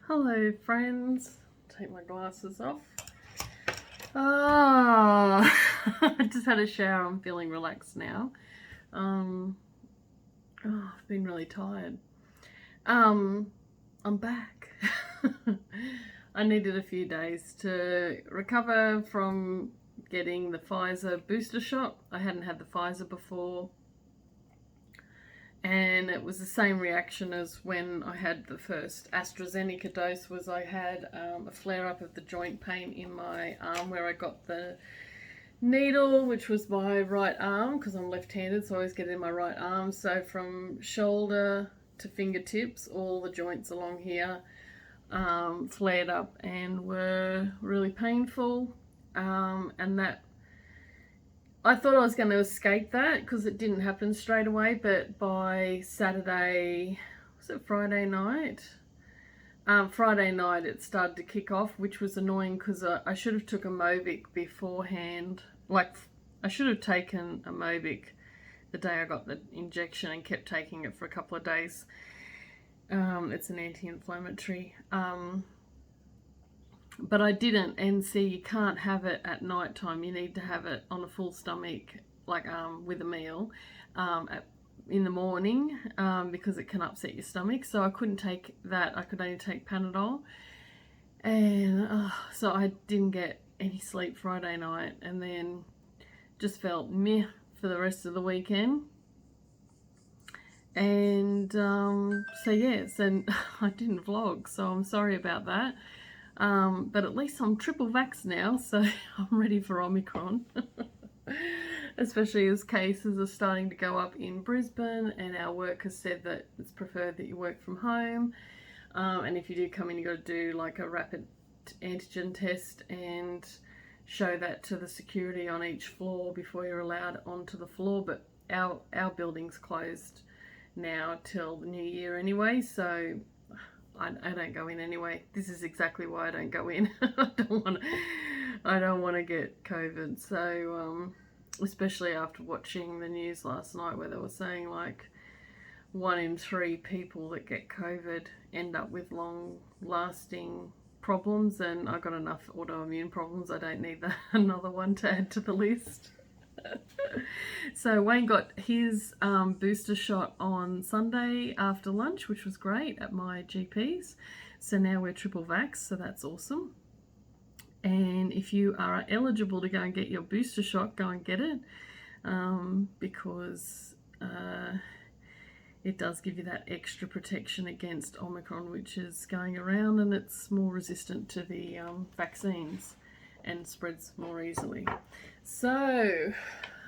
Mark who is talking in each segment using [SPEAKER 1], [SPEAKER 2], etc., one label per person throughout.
[SPEAKER 1] Hello friends, take my glasses off. I just had a shower, I'm feeling relaxed now. I've been really tired. I'm back. I needed a few days to recover from getting the Pfizer booster shot. I hadn't had the Pfizer before. And it was the same reaction as when I had the first AstraZeneca dose. Was I had a flare-up of the joint pain in my arm where I got the needle, which was my right arm because I'm left-handed, so I always get it in my right arm. So from shoulder to fingertips, all the joints along here flared up and were really painful, and that I thought I was going to escape that because it didn't happen straight away, but by Saturday, was it Friday night? Friday night it started to kick off, which was annoying because I should have took a Mobic beforehand. Like, I should have taken a Mobic the day I got the injection and kept taking it for a couple of days. It's an anti-inflammatory. But I didn't, and see, you can't have it at night time. You need to have it on a full stomach, like with a meal, in the morning, because it can upset your stomach. So I couldn't take that. I could only take Panadol, and so I didn't get any sleep Friday night, and then just felt meh for the rest of the weekend. And so yes, and I didn't vlog, so I'm sorry about that. But at least I'm triple vaxxed now, so I'm ready for Omicron. Especially as cases are starting to go up in Brisbane, and our work has said that it's preferred that you work from home. And if you do come in, you've got to do like a rapid antigen test and show that to the security on each floor before you're allowed onto the floor. But our building's closed now till the new year anyway, so I don't go in anyway. This is exactly why I don't go in. I don't want to get COVID. So especially after watching the news last night where they were saying like 1 in 3 people that get COVID end up with long lasting problems, and I got enough autoimmune problems. I don't need another one to add to the list. So Wayne got his booster shot on Sunday after lunch, which was great, at my GP's. So now we're triple vax, so that's awesome. And if you are eligible to go and get your booster shot, go and get it, because it does give you that extra protection against Omicron, which is going around, and it's more resistant to the vaccines and spreads more easily. So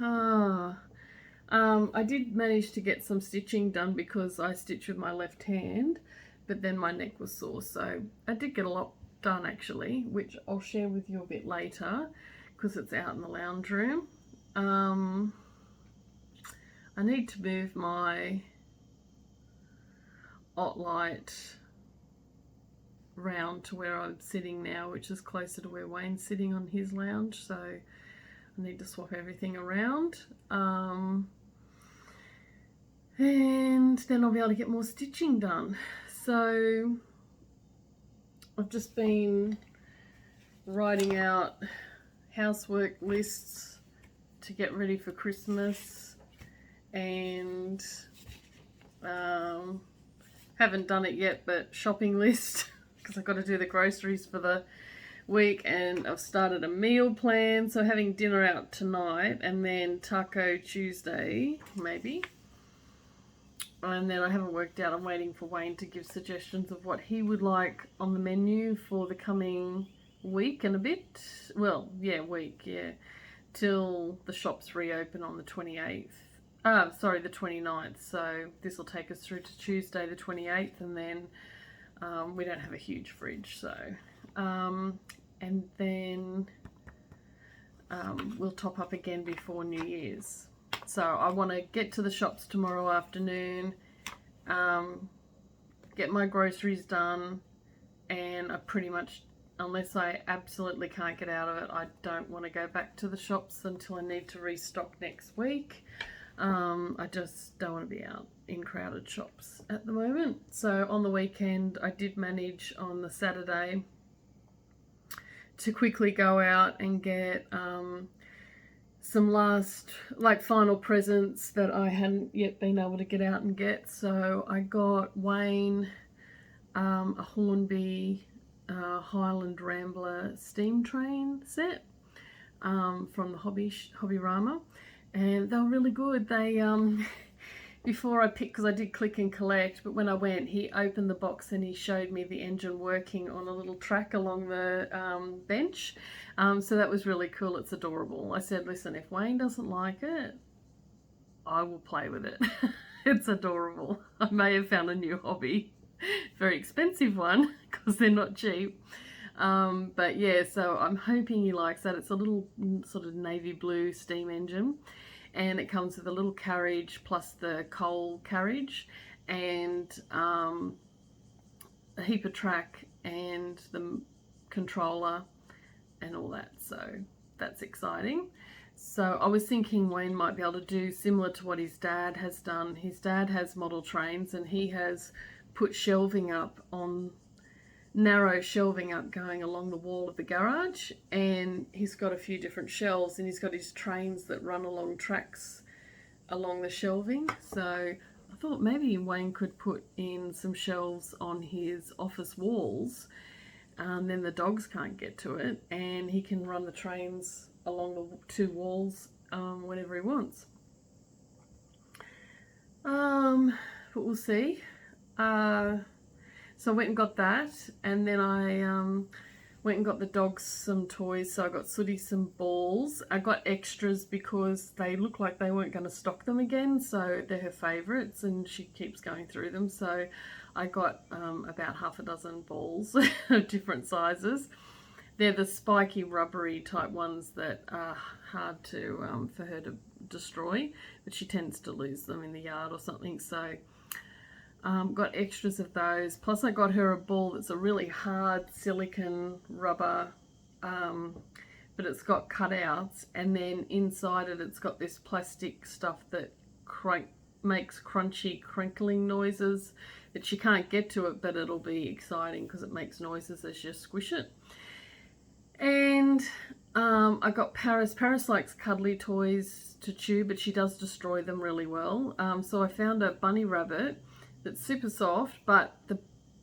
[SPEAKER 1] I did manage to get some stitching done because I stitch with my left hand, but then my neck was sore, so I did get a lot done actually, which I'll share with you a bit later because it's out in the lounge room. I need to move my Otlight round to where I'm sitting now, which is closer to where Wayne's sitting on his lounge, so I need to swap everything around, and then I'll be able to get more stitching done. So I've just been writing out housework lists to get ready for Christmas, and haven't done it yet, but shopping list because I've got to do the groceries for the week, and I've started a meal plan, so having dinner out tonight and then Taco Tuesday maybe, and then I haven't worked out. I'm waiting for Wayne to give suggestions of what he would like on the menu for the coming week and a bit. Well, yeah, week, yeah, till the shops reopen on the 28th. Sorry, the 29th. So this will take us through to Tuesday the 28th, and then we don't have a huge fridge, so and then we'll top up again before New Year's. So I want to get to the shops tomorrow afternoon, get my groceries done, and I pretty much, unless I absolutely can't get out of it, I don't want to go back to the shops until I need to restock next week. I just don't want to be out. in crowded shops at the moment. So on the weekend I did manage on the Saturday to quickly go out and get some last, like, final presents that I hadn't yet been able to get out and get. So I got Wayne a Hornby Highland Rambler steam train set from the Hobbyrama, and they were really good. They before I picked, because I did click and collect, but when I went, he opened the box and he showed me the engine working on a little track along the bench. So that was really cool. It's adorable. I said, listen, if Wayne doesn't like it, I will play with it. It's adorable. I may have found a new hobby. Very expensive one, because they're not cheap. But yeah, so I'm hoping he likes that. It's a little sort of navy blue steam engine, and it comes with a little carriage plus the coal carriage, and a heap of track and the controller and all that. So that's exciting. So I was thinking Wayne might be able to do similar to what his dad has done. His dad has model trains, and he has put shelving up, on narrow shelving up going along the wall of the garage, and he's got a few different shelves, and he's got his trains that run along tracks along the shelving. So I thought maybe Wayne could put in some shelves on his office walls, then the dogs can't get to it, and he can run the trains along the two walls whenever he wants. But we'll see. So I went and got that, and then I went and got the dogs some toys. So I got Sooty some balls. I got extras because they look like they weren't going to stock them again, so they're her favourites and she keeps going through them. So I got about half a dozen balls of different sizes. They're the spiky rubbery type ones that are hard to for her to destroy, but she tends to lose them in the yard or something. So got extras of those. Plus I got her a ball that's a really hard silicone rubber, but it's got cutouts, and then inside it it's got this plastic stuff that makes crunchy crinkling noises that she can't get to it, but it'll be exciting because it makes noises as you squish it. And I got Paris. Paris likes cuddly toys to chew, but she does destroy them really well. So I found a bunny rabbit that's super soft, but the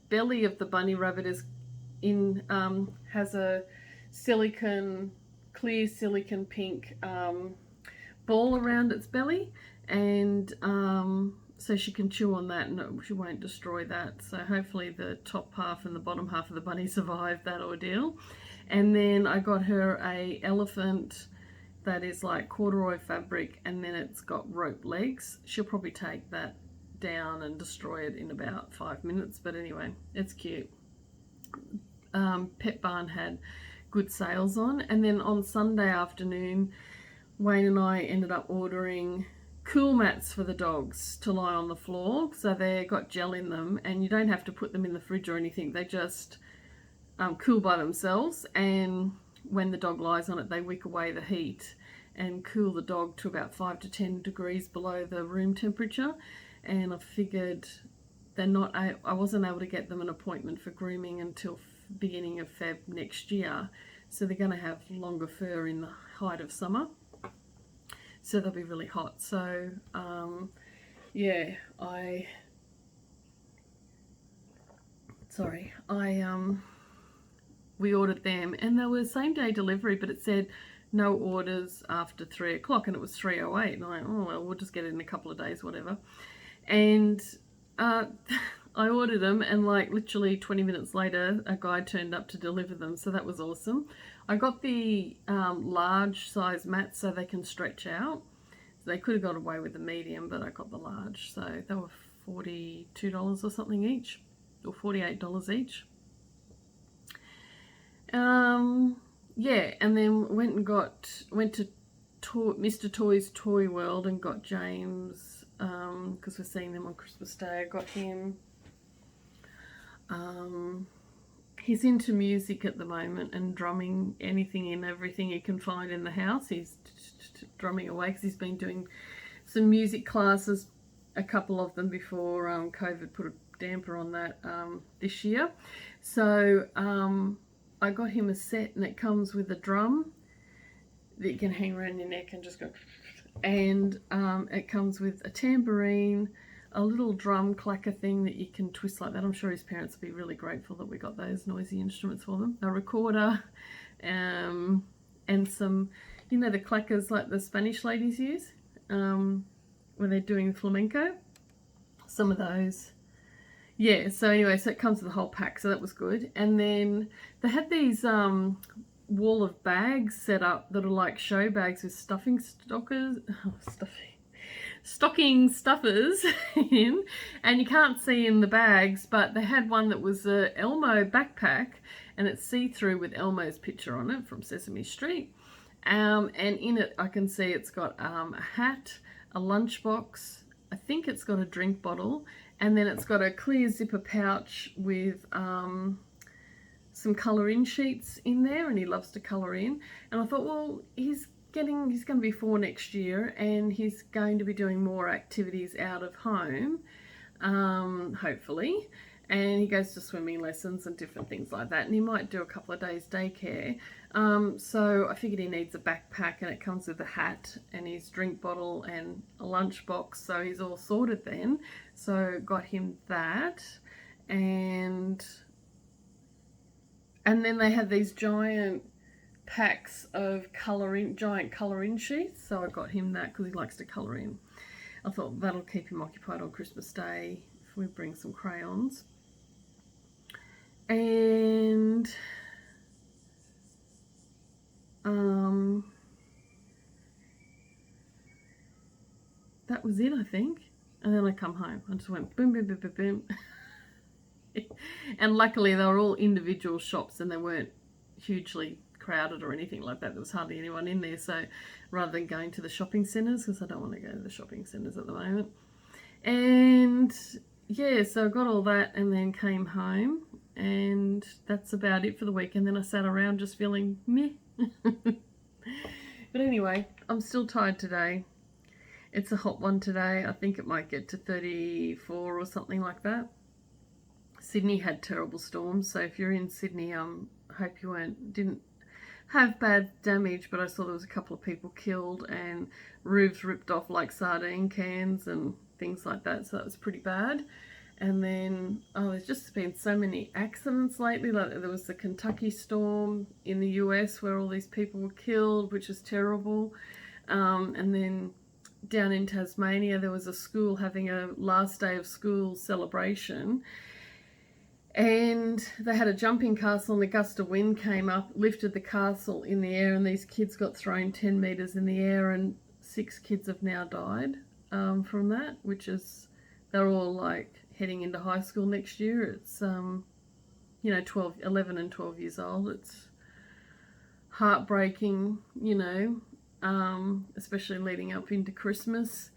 [SPEAKER 1] belly of the bunny rabbit is has a clear silicone pink ball around its belly, and so she can chew on that and she won't destroy that. So hopefully the top half and the bottom half of the bunny survive that ordeal. And then I got her a elephant that is like corduroy fabric, and then it's got rope legs. She'll probably take that down and destroy it in about 5 minutes, but anyway, it's cute. Pet Barn had good sales on, and then on Sunday afternoon Wayne and I ended up ordering cool mats for the dogs to lie on the floor. So they got gel in them, and you don't have to put them in the fridge or anything. They just cool by themselves, and when the dog lies on it they wick away the heat and cool the dog to about 5 to 10 degrees below the room temperature. And I figured I wasn't able to get them an appointment for grooming until beginning of Feb next year, so they're going to have longer fur in the height of summer, so they'll be really hot. So yeah, we ordered them, and they were same day delivery, but it said no orders after 3 o'clock, and it was 3:08, and I went, oh well, we'll just get it in a couple of days, whatever. And I ordered them, and like literally 20 minutes later a guy turned up to deliver them, so that was awesome. I got the large size mats so they can stretch out. So they could have got away with the medium, but I got the large, so they were $42 or something each, or $48 each. Yeah, and then went to Mr. Toy's Toy World and got James, because we're seeing them on Christmas Day. I got him. He's into music at the moment and drumming anything and everything he can find in the house. He's drumming away because he's been doing some music classes a couple of them before COVID put a damper on that this year. So I got him a set, and it comes with a drum that you can hang around your neck and just go, and it comes with a tambourine, a little drum clacker thing that you can twist like that. I'm sure his parents will be really grateful that we got those noisy instruments for them. A recorder, and some, you know, the clackers like the Spanish ladies use when they're doing flamenco. Some of those. Yeah, so anyway, so it comes with a whole pack, so that was good. And then they had these wall of bags set up that are like show bags with stocking stuffers in, and you can't see in the bags, but they had one that was a Elmo backpack, and it's see-through with Elmo's picture on it from Sesame Street, and in it I can see it's got a hat, a lunchbox, I think it's got a drink bottle, and then it's got a clear zipper pouch with some colour-in sheets in there, and he loves to colour in. And I thought, well, he's going to be 4 next year, and he's going to be doing more activities out of home, hopefully. And he goes to swimming lessons and different things like that, and he might do a couple of days daycare. So I figured he needs a backpack, and it comes with a hat and his drink bottle and a lunchbox, so he's all sorted then. So got him that, and then they had these giant packs of giant colour-in sheets, so I got him that because he likes to colour in. I thought that'll keep him occupied on Christmas Day if we bring some crayons. And that was it, I think. And then I come home. I just went boom, boom, boom, boom, boom. And luckily they were all individual shops, and they weren't hugely crowded or anything like that. There was hardly anyone in there. So rather than going to the shopping centres, because I don't want to go to the shopping centres at the moment. And yeah, so I got all that and then came home, and that's about it for the week. And then I sat around just feeling meh. But anyway, I'm still tired today. It's a hot one today. I think it might get to 34 or something like that. Sydney had terrible storms, so if you're in Sydney, I hope you didn't have bad damage, but I saw there was a couple of people killed and roofs ripped off like sardine cans and things like that, so that was pretty bad. And then, there's just been so many accidents lately. Like there was the Kentucky storm in the US where all these people were killed, which is terrible. And then down in Tasmania, there was a school having a last day of school celebration, and they had a jumping castle, and the gust of wind came up, lifted the castle in the air, and these kids got thrown 10 metres in the air, and 6 kids have now died from that, which is, they're all like heading into high school next year. It's, 11 and 12 years old. It's heartbreaking, especially leading up into Christmas.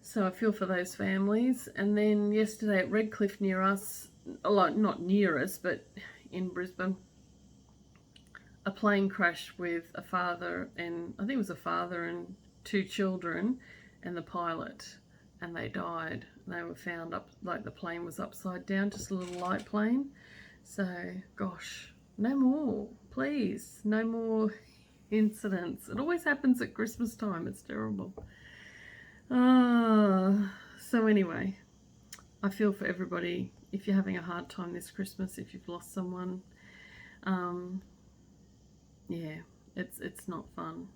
[SPEAKER 1] So I feel for those families. And then yesterday at Redcliffe near us, not near us, but in Brisbane, a plane crashed with a father, and I think it was a father and 2 children and the pilot, and they died. They were found up, like the plane was upside down, just a little light plane. So, gosh, no more, please, no more incidents. It always happens at Christmas time. It's terrible. So anyway, I feel for everybody if you're having a hard time this Christmas, if you've lost someone. Yeah, it's not fun.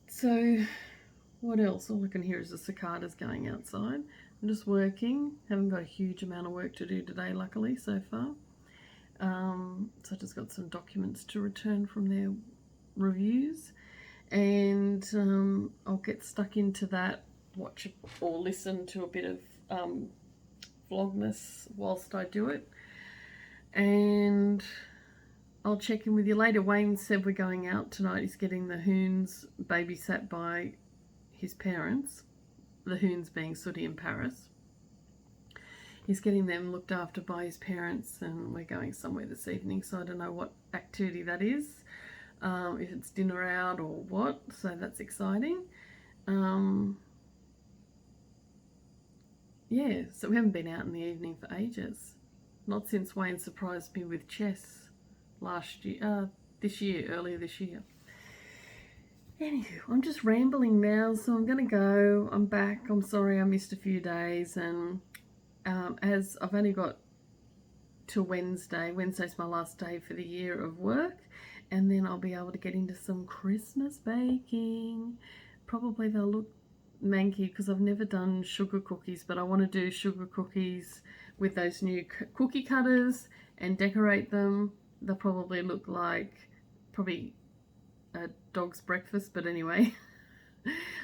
[SPEAKER 1] So what else? All I can hear is the cicadas going outside. I'm just working. Haven't got a huge amount of work to do today, luckily, so far. So I just got some documents to return from their reviews, and I'll get stuck into that, watch or listen to a bit of Vlogmas whilst I do it, and I'll check in with you later. Wayne said we're going out tonight. He's getting the Hoons babysat by his parents, the Hoons being Sooty and Paris. He's getting them looked after by his parents, and we're going somewhere this evening, so I don't know what activity that is, if it's dinner out or what, so that's exciting. yeah, so we haven't been out in the evening for ages. Not since Wayne surprised me with chess earlier this year. Anywho, I'm just rambling now, so I'm going to go. I'm back. I'm sorry I missed a few days, and as I've only got till Wednesday. Wednesday's my last day for the year of work, and then I'll be able to get into some Christmas baking. Probably they'll look manky because I've never done sugar cookies, but I want to do sugar cookies with those new cookie cutters and decorate them. They'll probably look like probably a dog's breakfast, but anyway.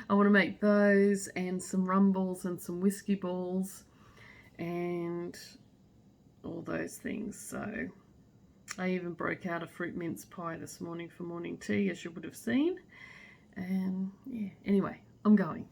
[SPEAKER 1] I want to make those and some rumbles and some whiskey balls and all those things. So I even broke out a fruit mince pie this morning for morning tea, as you would have seen. And yeah, anyway, I'm going.